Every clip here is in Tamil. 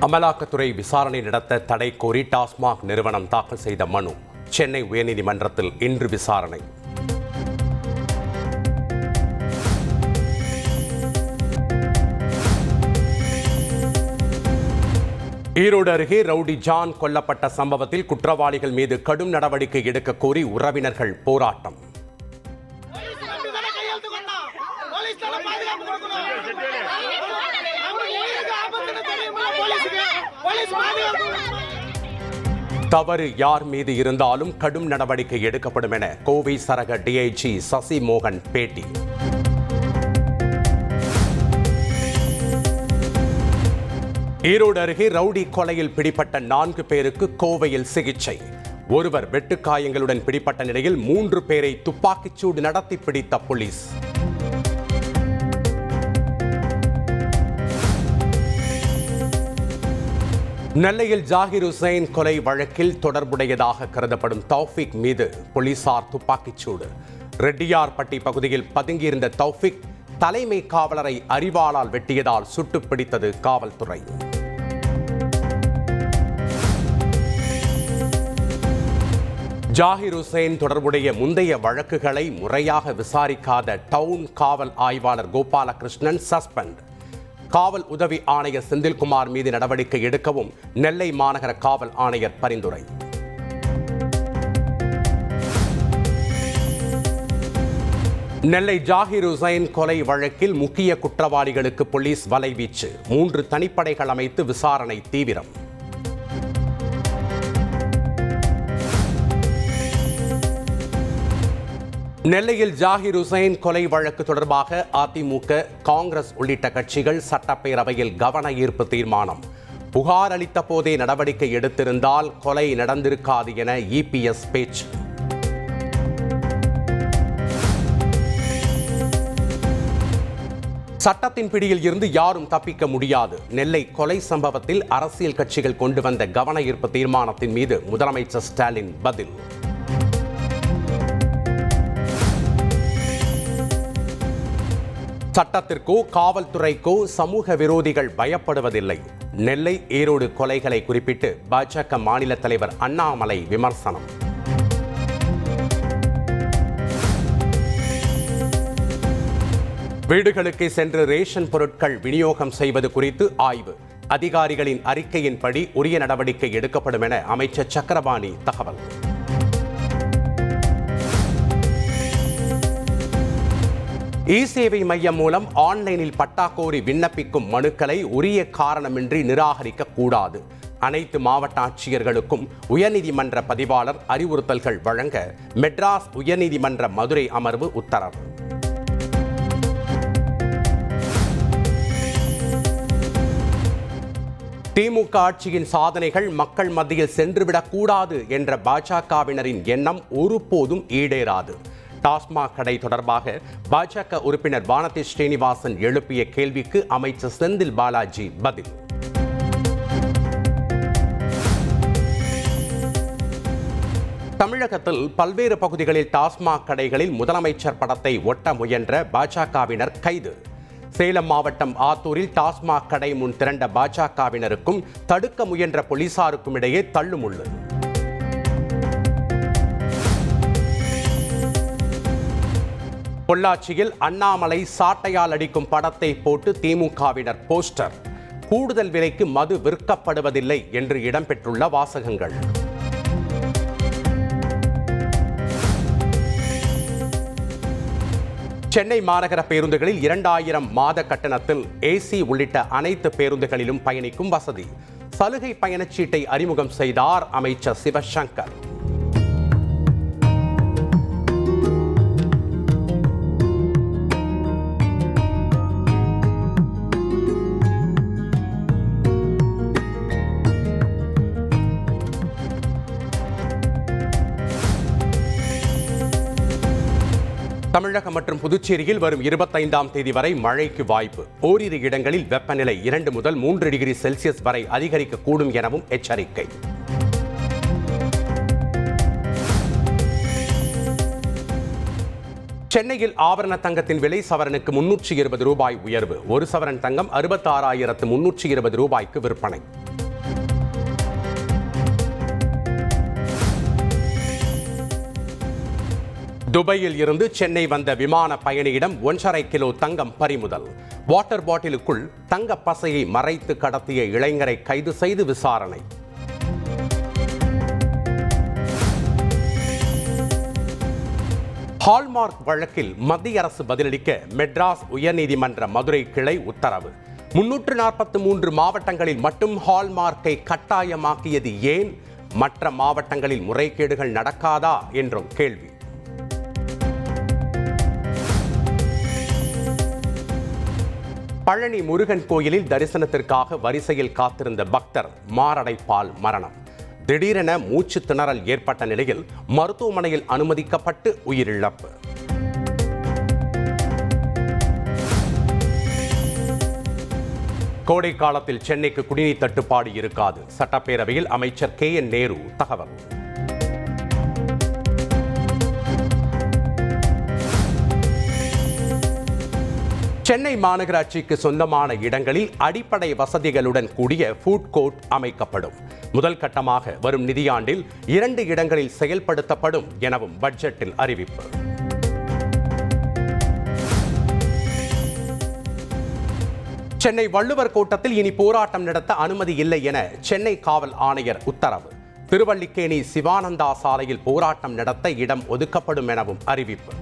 அமலாக்கத்துறை விசாரணை நடத்த தடை கோரி டாஸ்மாக் நிறுவனம் தாக்கல் செய்த மனு சென்னை உயர்நீதிமன்றத்தில் இன்று விசாரணை. ஈரோடு அருகே ரவுடி ஜான் கொல்லப்பட்ட சம்பவத்தில் குற்றவாளிகள் மீது கடும் நடவடிக்கை எடுக்க கோரி உறவினர்கள் போராட்டம். தவறு யார் மீது இருந்தாலும் கடும் நடவடிக்கை எடுக்கப்படும் என கோவை சரக டிஐஜி சசி மோகன் பேட்டி. ஈரோடு அருகே ரவுடி கொலையில் பிடிப்பட்ட 4 பேருக்கு கோவையில் சிகிச்சை. ஒருவர் வெட்டுக்காயங்களுடன் பிடிப்பட்ட நிலையில் 3 பேரை துப்பாக்கிச்சூடு நடத்தி பிடித்த போலீஸ். நெல்லையில் ஜாகிர் ஹுசைன் கொலை வழக்கில் தொடர்புடையதாக கருதப்படும் தௌஃபிக் மீது போலீசார் துப்பாக்கிச்சூடு. ரெட்டியார்பட்டி பகுதியில் பதுங்கியிருந்த தௌஃபிக் தலைமை காவலரை அரிவாளால் வெட்டியதால் சுட்டுப் பிடித்தது காவல்துறை. ஜாகிர் ஹுசைன் தொடர்புடைய முந்தைய வழக்குகளை முறையாக விசாரிக்காத டவுன் காவல் ஆய்வாளர் கோபாலகிருஷ்ணன் சஸ்பெண்ட். காவல் உதவி ஆணையர் செந்தில்குமார் மீது நடவடிக்கை எடுக்கவும் நெல்லை மாநகர காவல் ஆணையர் பரிந்துரை. நெல்லை ஜாகிர் ஹுசைன் கொலை வழக்கில் முக்கிய குற்றவாளிகளுக்கு போலீஸ் வலைவீச்சு. 3 தனிப்படைகள் அமைத்து விசாரணை தீவிரம். நெல்லையில் ஜாகிர் ஹுசைன் கொலை வழக்கு தொடர்பாக அதிமுக, காங்கிரஸ் உள்ளிட்ட கட்சிகள் சட்டப்பேரவையில் கவன ஈர்ப்பு தீர்மானம். புகார் அளித்த போதே நடவடிக்கை எடுத்திருந்தால் கொலை நடந்திருக்காது என இபிஎஸ் பேச்சு. சட்டத்தின் பிடியில் இருந்து யாரும் தப்பிக்க முடியாது. நெல்லை கொலை சம்பவத்தில் அரசியல் கட்சிகள் கொண்டு வந்த கவன ஈர்ப்பு தீர்மானத்தின் மீது முதலமைச்சர் ஸ்டாலின் பதில். சட்டத்திற்கோ காவல்துறைக்கோ சமூக விரோதிகள் பயப்படுவதில்லை. நெல்லை ஈரோடு கொலைகளை குறிப்பிட்டு பாஜக மாநில தலைவர் அண்ணாமலை விமர்சனம். வீடுகளுக்கு சென்று ரேஷன் பொருட்கள் விநியோகம் செய்வது குறித்து ஆய்வு. அதிகாரிகளின் அறிக்கையின்படி உரிய நடவடிக்கை எடுக்கப்படும் என அமைச்சர் சக்கரபாணி தகவல். இ-சேவை மையம் மூலம் ஆன்லைனில் பட்டா கோரி விண்ணப்பிக்கும் மனுக்களை உரிய காரணமின்றி நிராகரிக்க கூடாது. அனைத்து மாவட்ட ஆட்சியர்களுக்கும் உயர்நீதிமன்ற பதிவாளர் அறிவுறுத்தல்கள் வழங்க மெட்ராஸ் உயர்நீதிமன்ற மதுரை அமர்வு உத்தரவு. திமுக ஆட்சியின் சாதனைகள் மக்கள் மத்தியில் சென்றுவிடக்கூடாது என்ற பாஜகவினரின் எண்ணம் ஒருபோதும் ஈடேறாது. டாஸ்மாக் கடை தொடர்பாக பாஜக உறுப்பினர் வானதி ஸ்ரீனிவாசன் எழுப்பிய கேள்விக்கு அமைச்சர் செந்தில் பாலாஜி பதில். தமிழகத்தில் பல்வேறு பகுதிகளில் டாஸ்மாக் கடைகளில் முதலமைச்சர் படத்தை ஒட்ட முயன்ற பாஜகவினர் கைது. சேலம் மாவட்டம் ஆத்தூரில் டாஸ்மாக் கடை முன் திரண்ட பாஜகவினருக்கும் தடுக்க முயன்ற போலீசாருக்கும் இடையே தள்ளுமுள்ளு. பொள்ளாச்சியில் அண்ணாமலை சாட்டையால் அடிக்கும் படத்தை போட்டு திமுகவினர் போஸ்டர். கூடுதல் விலைக்கு மது விற்கப்படுவதில்லை என்று இடம்பெற்றுள்ள வாசகங்கள். சென்னை மாநகர பேருந்துகளில் 2000 மாத கட்டணத்தில் ஏசி உள்ளிட்ட அனைத்து பேருந்துகளிலும் பயணிக்கும் வசதி. சலுகை பயணச்சீட்டை அறிமுகம் செய்தார் அமைச்சர் சிவசங்கர். தமிழகம் மற்றும் புதுச்சேரியில் வரும் 25ஆம் தேதி வரை மழைக்கு வாய்ப்பு. ஓரிரு இடங்களில் வெப்பநிலை 2 முதல் 3 டிகிரி செல்சியஸ் வரை அதிகரிக்கக்கூடும் எனவும் எச்சரிக்கை. சென்னையில் ஆபரண தங்கத்தின் விலை சவரனுக்கு 320 ரூபாய் உயர்வு. 1 சவரன் தங்கம் 66,320 ரூபாய்க்கு விற்பனை. துபாயில் இருந்து சென்னை வந்த விமான பயணியிடம் 1.5 கிலோ தங்கம் பறிமுதல். வாட்டர் பாட்டிலுக்குள் தங்க பசையை மறைத்து கடத்திய இளைஞரை கைது செய்து விசாரணை. ஹால்மார்க் வழக்கில் மத்திய அரசு பதிலளிக்க மெட்ராஸ் உயர்நீதிமன்ற மதுரை கிளை உத்தரவு. 343 மாவட்டங்களில் மட்டும் ஹால்மார்க்கை கட்டாயமாக்கியது ஏன்? மற்ற மாவட்டங்களில் முறைகேடுகள் நடக்காதா என்றும் கேள்வி. பழனி முருகன் கோயிலில் தரிசனத்திற்காக வரிசையில் காத்திருந்த பக்தர் மாரடைப்பால் மரணம். திடீரென மூச்சு திணறல் ஏற்பட்ட நிலையில் மருத்துவமனையில் அனுமதிக்கப்பட்டு உயிரிழப்பு. கோடை காலத்தில் சென்னைக்கு குடிநீர் தட்டுப்பாடு இருக்காது. சட்டப்பேரவையில் அமைச்சர் KN நேரு தகவல். சென்னை மாநகராட்சிக்கு சொந்தமான இடங்களில் அடிப்படை வசதிகளுடன் கூடிய ஃபுட் கோர்ட் அமைக்கப்படும். முதல் கட்டமாக வரும் நிதியாண்டில் 2 இடங்களில் செயல்படுத்தப்படும் எனவும் பட்ஜெட்டில் அறிவிப்பு. சென்னை வள்ளுவர் கோட்டத்தில் இனி போராட்டம் நடத்த அனுமதி இல்லை என சென்னை காவல் ஆணையர் உத்தரவு. திருவல்லிக்கேணி சிவானந்தா சாலையில் போராட்டம் நடத்த இடம் ஒதுக்கப்படும் எனவும் அறிவிப்பு.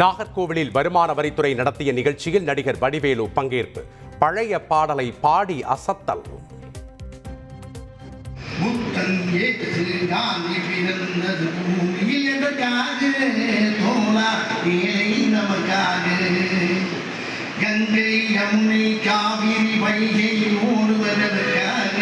நாகர்கோவிலில் வருமான வரித்துறை நடத்திய நிகழ்ச்சியில் நடிகர் வடிவேலு பங்கேற்பு. பழைய பாடலை பாடி அசத்தல். கங்கை யமுனை காவிரி வைகை ஓடுவதற்காக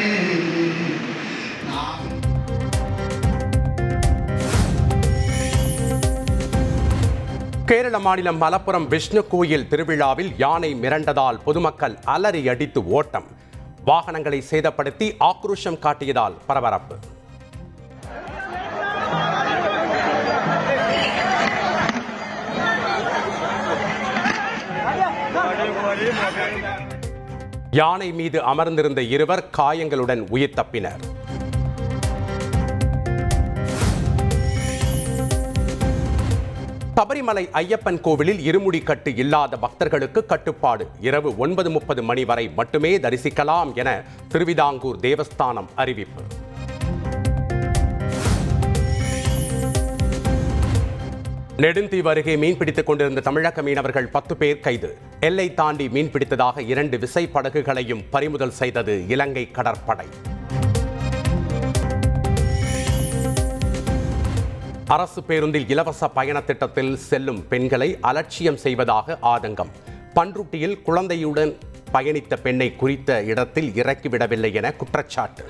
கேரள மாநிலம் மலப்புரம் விஷ்ணு கோயில் திருவிழாவில் யானை மிரண்டதால் பொதுமக்கள் அலறி அடித்து ஓட்டம். வாகனங்களை சேதப்படுத்தி ஆக்ரோஷம் காட்டியதால் பரபரப்பு. யானை மீது அமர்ந்திருந்த இருவர் காயங்களுடன் உயிர் தப்பினர். சபரிமலை ஐயப்பன் கோவிலில் இருமுடி கட்டு இல்லாத பக்தர்களுக்கு கட்டுப்பாடு. இரவு 9:30 மணி வரை மட்டுமே தரிசிக்கலாம் என திருவிதாங்கூர் தேவஸ்தானம் அறிவிப்பு. நெடுந்தீவு அருகே மீன்பிடித்துக் கொண்டிருந்த தமிழக மீனவர்கள் 10 பேர் கைது. எல்லை தாண்டி மீன்பிடித்ததாக 2 விசைப்படகுகளையும் பறிமுதல் செய்தது இலங்கை கடற்படை. அரசு பேருந்தில் இலவச பயண திட்டத்தில் செல்லும் பெண்களை அலட்சியம் செய்வதாக ஆதங்கம். பன்ருட்டியில் குழந்தையுடன் பயணித்த பெண்ணை குறித்த இடத்தில் இறக்கிவிடவில்லை என குற்றச்சாட்டு.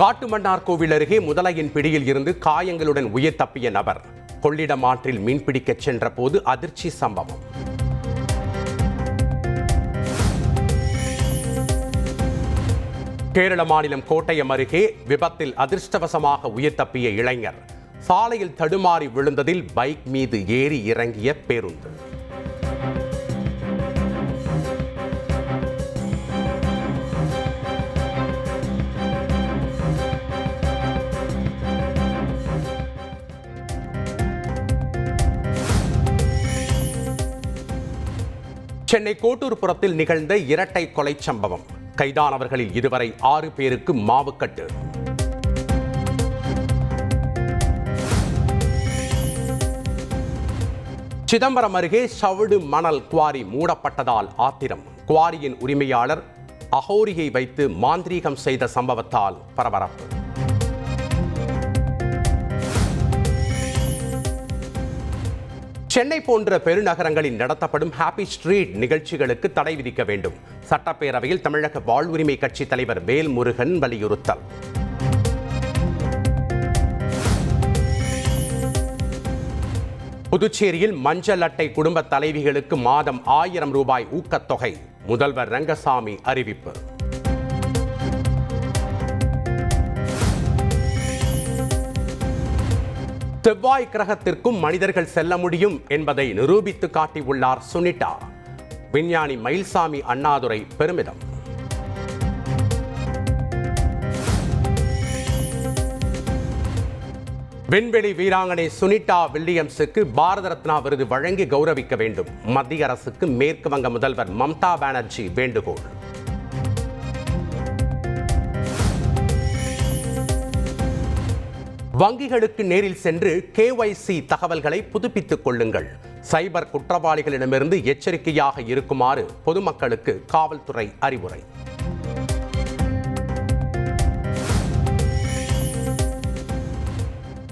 காட்டுமன்னார்கோவில் அருகே முதலையின் பிடியில் இருந்து காயங்களுடன் உயிர் தப்பிய நபர். கொள்ளிடம் ஆற்றில் மீன்பிடிக்கச் சென்ற போது அதிர்ச்சி சம்பவம். கேரள மாநிலம் கோட்டயம் அருகே விபத்தில் அதிர்ஷ்டவசமாக உயிர் தப்பிய இளைஞர். சாலையில் தடுமாறி விழுந்ததில் பைக் மீது ஏறி இறங்கிய பேருந்து. சென்னை கோட்டூர்புரத்தில் நிகழ்ந்த இரட்டை கொலை சம்பவம். கைதானவர்களில் இதுவரை 6 பேருக்கு மாவுக்கட்டு. சிதம்பரம் அருகே சவுடு மணல் குவாரி மூடப்பட்டதால் ஆத்திரம். குவாரியின் உரிமையாளர் அகோரியை வைத்து மாந்திரீகம் செய்த சம்பவத்தால் பரபரப்பு. சென்னை போன்ற பெருநகரங்களில் நடத்தப்படும் ஹாப்பி ஸ்ட்ரீட் நிகழ்ச்சிகளுக்கு தடை விதிக்க வேண்டும். சட்டப்பேரவையில் தமிழக வாழ்வுரிமை கட்சி தலைவர் வேல்முருகன் வலியுறுத்தல். புதுச்சேரியில் மஞ்சள் அட்டை குடும்ப தலைவிகளுக்கு மாதம் 1000 ரூபாய் ஊக்கத்தொகை முதல்வர் ரங்கசாமி அறிவிப்பு. செவ்வாய் கிரகத்திற்கும் மனிதர்கள் செல்ல முடியும் என்பதை நிரூபித்து காட்டியுள்ளார் சுனிதா. விஞ்ஞானி மயில்சாமி அண்ணாதுரை பெருமிதம். விண்வெளி வீராங்கனை சுனிதா வில்லியம்ஸுக்கு பாரத ரத்னா விருது வழங்கி கௌரவிக்க வேண்டும். மத்திய அரசுக்கு மேற்கு வங்க முதல்வர் மம்தா பானர்ஜி வேண்டுகோள். வங்கிகளுக்கு நேரில் சென்று KYC தகவல்களை புதுப்பித்துக் கொள்ளுங்கள். சைபர் குற்றவாளிகளிடமிருந்து எச்சரிக்கையாக இருக்குமாறு பொதுமக்களுக்கு காவல்துறை அறிவுரை.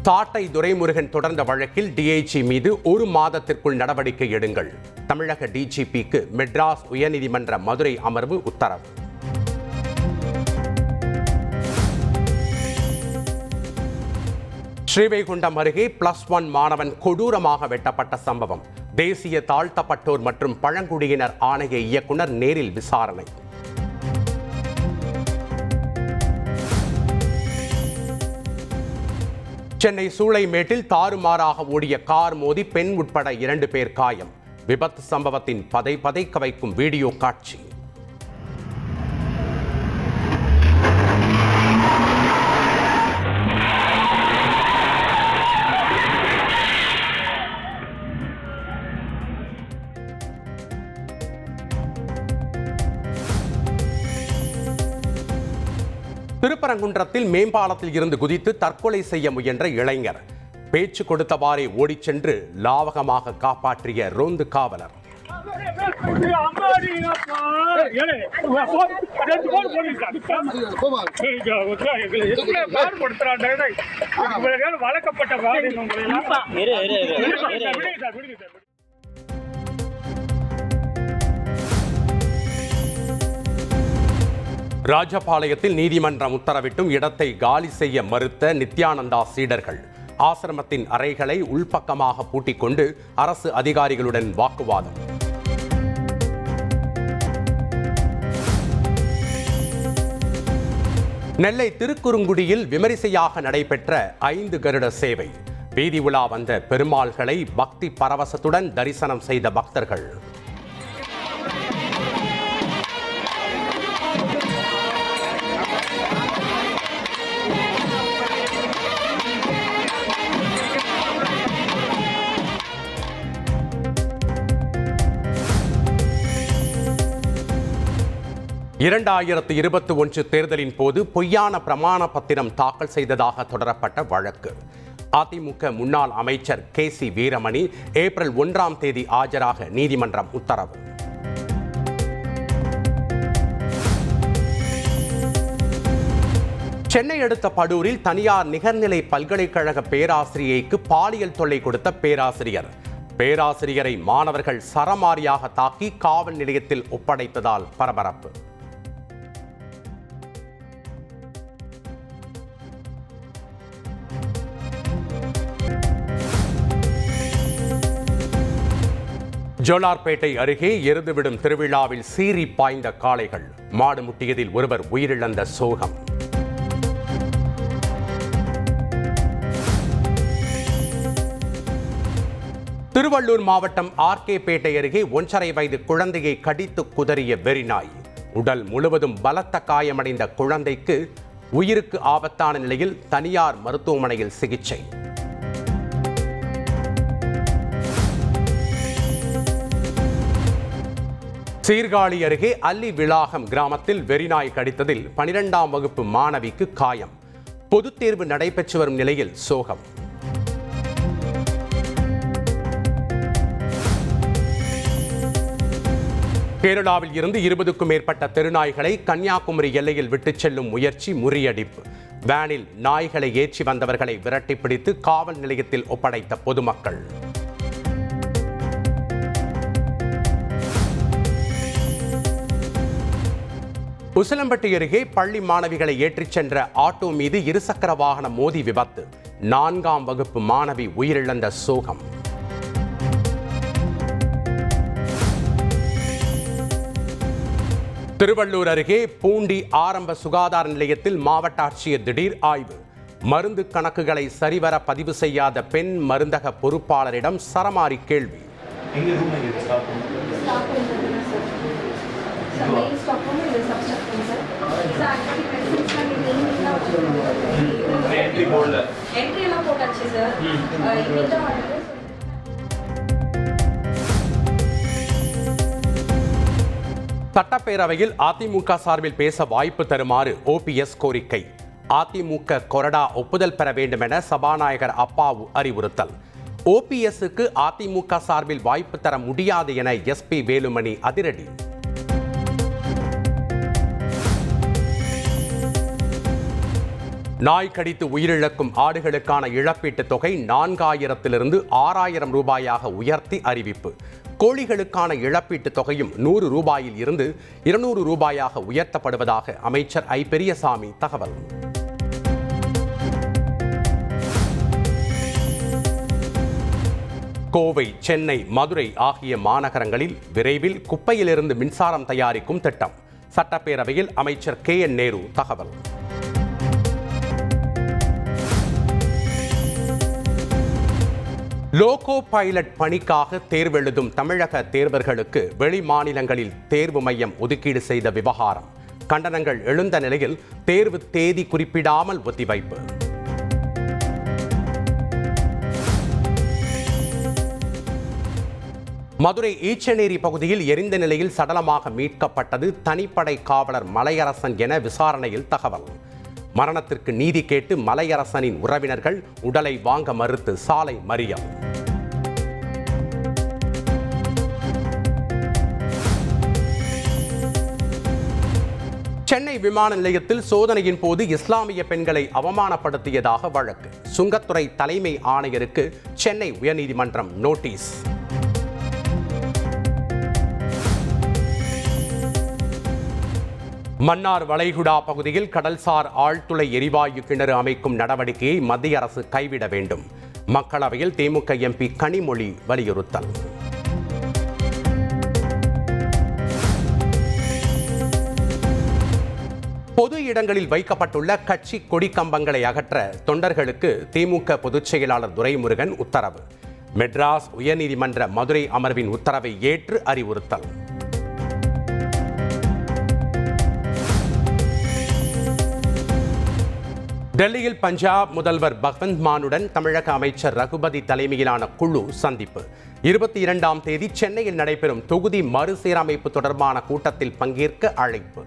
தாட்டை துரைமுருகன் தொடர்ந்த வழக்கில் DIG மீது 1 மாதத்திற்குள் நடவடிக்கை எடுங்கள். தமிழக DGPக்கு மெட்ராஸ் உயர்நீதிமன்ற மதுரை அமர்வு உத்தரவு. ஸ்ரீவைகுண்டம் அருகே +1 மாணவன் கொடூரமாக வெட்டப்பட்ட சம்பவம். தேசிய தாழ்த்தப்பட்டோர் மற்றும் பழங்குடியினர் ஆணைய இயக்குனர் நேரில் விசாரணை. சென்னை சூளைமேட்டில் தாறுமாறாக ஓடிய கார் மோதி பெண் உட்பட 2 பேர் காயம். விபத்து சம்பவத்தின் பதைக்க வைக்கும் வீடியோ காட்சி. திருப்பரங்குன்றத்தில் மேம்பாலத்தில் இருந்து குதித்து தற்கொலை செய்ய முயன்ற இளைஞர். பேச்சு கொடுத்தவாறே ஓடிச் சென்று லாவகமாக காப்பாற்றிய ரோந்து காவலர். ராஜபாளையத்தில் நீதிமன்றம் உத்தரவிட்டும் இடத்தை காலி செய்ய மறுத்த நித்யானந்தா சீடர்கள். ஆசிரமத்தின் அறைகளை உள்பக்கமாக பூட்டிக் கொண்டு அரசு அதிகாரிகளுடன் வாக்குவாதம். நெல்லை திருக்குறுங்குடியில் விமரிசையாக நடைபெற்ற 5 கருட சேவை. வீதி உலா வந்த பெருமாள்களை பக்தி பரவசத்துடன் தரிசனம் செய்த பக்தர்கள். (2021) தேர்தலின் போது பொய்யான பிரமாண பத்திரம் தாக்கல் செய்ததாக தொடரப்பட்ட வழக்கு. அதிமுக முன்னாள் அமைச்சர் KC வீரமணி ஏப்ரல் 1ஆம் தேதி ஆஜராக நீதிமன்றம் உத்தரவு. சென்னை அடுத்த படூரில் தனியார் நிகர்நிலை பல்கலைக்கழக பேராசிரியைக்கு பாலியல் தொல்லை கொடுத்த பேராசிரியர். பேராசிரியரை மாணவர்கள் சரமாரியாக தாக்கி காவல் நிலையத்தில் ஒப்படைத்ததால் பரபரப்பு. ஜோலார்பேட்டை அருகே எருதுவிடும் திருவிழாவில் சீறி பாய்ந்த காளைகள். மாடு முட்டியதில் ஒருவர் உயிரிழந்த சோகம். திருவள்ளூர் மாவட்டம் RK-பேட்டை அருகே 1.5 வயது குழந்தையை கடித்து குதறிய வெறிநாய். உடல் முழுவதும் பலத்த காயமடைந்த குழந்தைக்கு உயிருக்கு ஆபத்தான நிலையில் தனியார் மருத்துவமனையில் சிகிச்சை. சீர்காழி அருகே அல்லி விளாகம் கிராமத்தில் வெறிநாய் கடித்ததில் 12ஆம் வகுப்பு மாணவிக்கு காயம். பொதுத் தேர்வு நடைபெற்று வரும் நிலையில் சோகம். கேரளாவில் இருந்து 20க்கும் மேற்பட்ட தெருநாய்களை கன்னியாகுமரி எல்லையில் விட்டுச் செல்லும் முயற்சி முறியடிப்பு. வேனில் நாய்களை ஏற்றி வந்தவர்களை விரட்டி பிடித்து காவல் நிலையத்தில் ஒப்படைத்த பொதுமக்கள். உசிலம்பட்டி அருகே பள்ளி மாணவிகளை ஏற்றிச் சென்ற ஆட்டோ மீது இருசக்கர வாகனம் மோதி விபத்து. 4ஆம் வகுப்பு மாணவி உயிரிழந்த சோகம். திருவள்ளூர் அருகே பூண்டி ஆரம்ப சுகாதார நிலையத்தில் மாவட்ட ஆட்சியர் திடீர் ஆய்வு. மருந்து கணக்குகளை சரிவர பதிவு செய்யாத பெண் மருந்தக பொறுப்பாளரிடம் சரமாரி கேள்வி. சட்டப்பேரவையில் அதிமுக சார்பில் பேச வாய்ப்பு தருமாறு OPS கோரிக்கை. அதிமுக கொறடா ஒப்புதல் பெற வேண்டும் என சபாநாயகர் அப்பாவு அறிவுறுத்தல். OPSக்கு அதிமுக சார்பில் வாய்ப்பு தர முடியாது என SP வேலுமணி அதிரடி. நாய் கடித்து உயிரிழக்கும் ஆடுகளுக்கான இழப்பீட்டுத் தொகை 4000 6000 ரூபாயாக உயர்த்தி அறிவிப்பு. கோழிகளுக்கான இழப்பீட்டுத் தொகையும் 100 ரூபாயில் இருந்து 200 ரூபாயாக உயர்த்தப்படுவதாக அமைச்சர் ஐ பெரியசாமி தகவல். கோவை, சென்னை, மதுரை ஆகிய மாநகரங்களில் விரைவில் குப்பையிலிருந்து மின்சாரம் தயாரிக்கும் திட்டம். சட்டப்பேரவையில் அமைச்சர் KN நேரு தகவல். லோகோ பைலட் பணிக்காக தேர்வெழுதும் தமிழக தேர்வர்களுக்கு வெளி மாநிலங்களில் தேர்வு மையம் ஒதுக்கீடு செய்த விவகாரம். கண்டனங்கள் எழுந்த நிலையில் தேர்வு தேதி குறிப்பிடாமல் ஒத்திவைப்பு. மதுரை ஈச்சநேரி பகுதியில் எரிந்த நிலையில் சடலமாக மீட்கப்பட்டது தனிப்படை காவலர் மலையரசன் என விசாரணையில் தகவல். மரணத்திற்கு நீதி கேட்டு மலையரசனின் உறவினர்கள் உடலை வாங்க மறுத்து சாலை மறியல். சென்னை விமான நிலையத்தில் சோதனையின் போது இஸ்லாமிய பெண்களை அவமானப்படுத்தியதாக வழக்கு. சுங்கத்துறை தலைமை ஆணையருக்கு சென்னை உயர்நீதிமன்றம் நோட்டீஸ். மன்னார் வளைகுடா பகுதியில் கடல்சார் ஆழ்துளை எரிவாயு கிணறு அமைக்கும் நடவடிக்கையை மத்திய அரசு கைவிட வேண்டும். மக்களவையில் திமுக MP கனிமொழி வலியுறுத்தல். பொது இடங்களில் வைக்கப்பட்டுள்ள கட்சி கொடி கம்பங்களை அகற்ற தொண்டர்களுக்கு திமுக பொதுச் செயலாளர் துரைமுருகன் உத்தரவு. மெட்ராஸ் உயர்நீதிமன்ற மதுரை அமர்வின் உத்தரவை ஏற்று அறிவுறுத்தல். டெல்லியில் பஞ்சாப் முதல்வர் பகவந்த் மானுடன் தமிழக அமைச்சர் ரகுபதி தலைமையிலான குழு சந்திப்பு. 22ஆம் தேதி சென்னையில் நடைபெறும் தொகுதி மறுசீரமைப்பு தொடர்பான கூட்டத்தில் பங்கேற்க அழைப்பு.